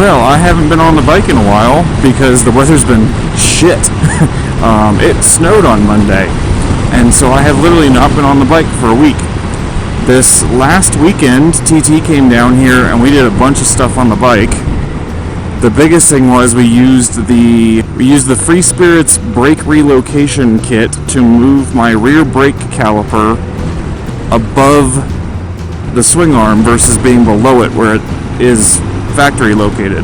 Well, I haven't been on the bike in a while because the weather's been shit. It snowed on Monday, and so I have literally not been on the bike for a week. This last weekend, TT came down here and we did a bunch of stuff on the bike. The biggest thing was we used the Free Spirits brake relocation kit to move my rear brake caliper above the swing arm versus being below it where it is factory located.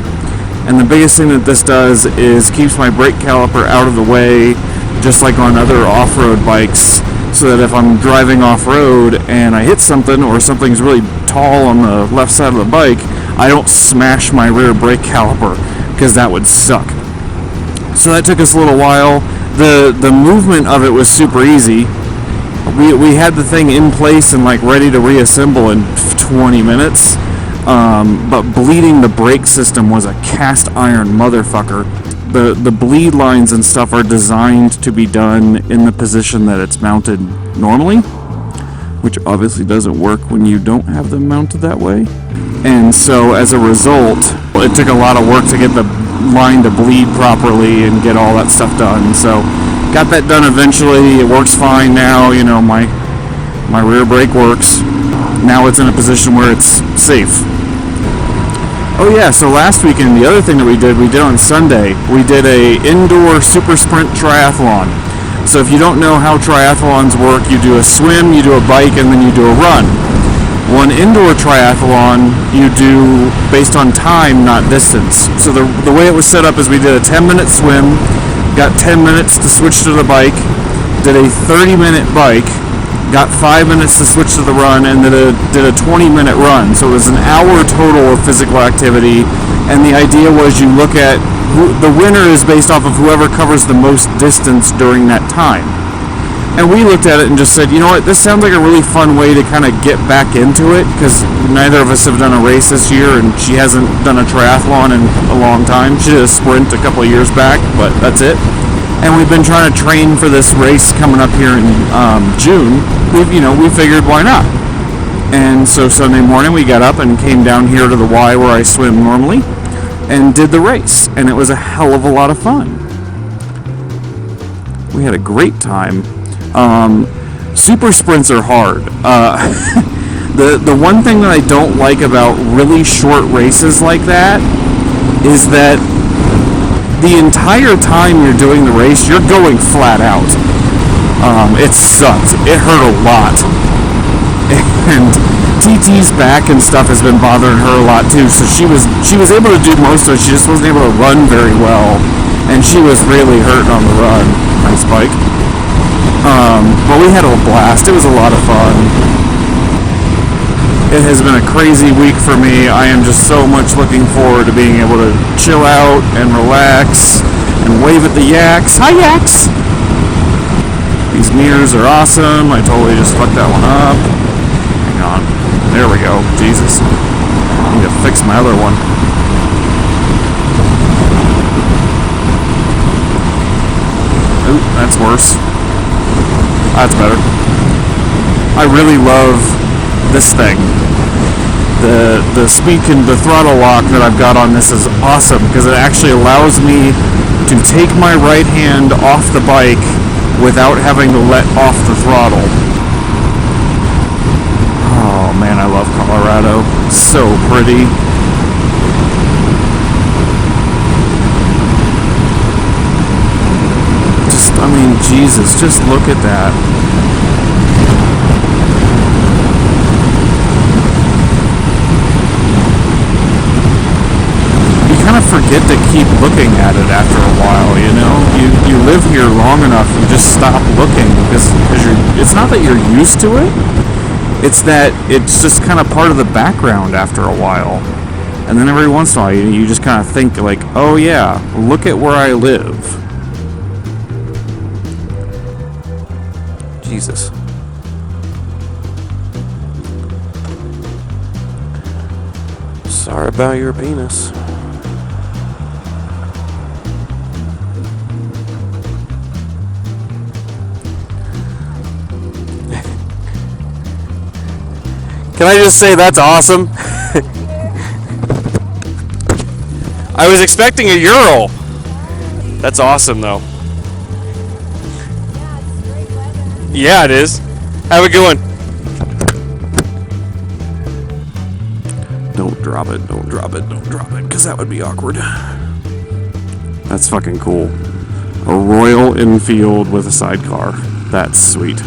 And the biggest thing that this does is keeps my brake caliper out of the way, just like on other off-road bikes, so that if I'm driving off-road and I hit something or something's really tall on the left side of the bike, I don't smash my rear brake caliper, because that would suck. So that took us a little while. The movement of it was super easy. We had the thing in place and like ready to reassemble in 20 minutes. But bleeding the brake system was a cast iron motherfucker. The bleed lines and stuff are designed to be done in the position that it's mounted normally, which obviously doesn't work when you don't have them mounted that way. And so as a result, it took a lot of work to get the line to bleed properly and get all that stuff done. So got that done eventually. It works fine now. You know, my rear brake works. Now it's in a position where it's safe. Oh yeah, so last weekend, the other thing that we did on Sunday, we did a indoor super sprint triathlon. So if you don't know how triathlons work, you do a swim, you do a bike, and then you do a run. One indoor triathlon you do based on time, not distance. So the way it was set up is we did a 10-minute swim, got 10 minutes to switch to the bike, did a 30-minute bike, got 5 minutes to switch to the run, and did a 20-minute run. So it was an hour total of physical activity, and the idea was you look at the winner is based off of whoever covers the most distance during that time. And we looked at it and just said, you know what, this sounds like a really fun way to kind of get back into it, because neither of us have done a race this year, and she hasn't done a triathlon in a long time. She did a sprint a couple of years back, but that's it. And we've been trying to train for this race coming up here in June. We figured, why not? And so Sunday morning we got up and came down here to the Y where I swim normally and did the race, and it was a hell of a lot of fun. We had a great time. Super sprints are hard. The one thing that I don't like about really short races like that is that the entire time you're doing the race, you're going flat out. It sucked. It hurt a lot. And TT's back and stuff has been bothering her a lot too, so she was able to do most of it. She just wasn't able to run very well, and she was really hurting on the run. Nice bike. But we had a blast. It was a lot of fun. It has been a crazy week for me. I am just so much looking forward to being able to chill out and relax and wave at the Yaks. Hi, Yaks! These mirrors are awesome. I totally just fucked that one up. Hang on. There we go. Jesus. I need to fix my other one. Ooh, that's worse. That's better. I really love this thing. The speed the throttle lock that I've got on this is awesome because it actually allows me to take my right hand off the bike without having to let off the throttle. Oh man, I love Colorado. So pretty. Jesus, just look at that. You kind of forget to keep looking at it after a while, you know? You live here long enough and just stop looking because it's not that you're used to it, it's that it's just kind of part of the background after a while. And then every once in a while you just kind of think like, oh yeah, look at where I live. Jesus. Sorry about your penis. Can I just say that's awesome? I was expecting a Ural. That's awesome, though. Yeah, it is. Have a good one. Don't drop it, don't drop it, don't drop it, because that would be awkward. That's fucking cool. A Royal Enfield with a sidecar. That's sweet.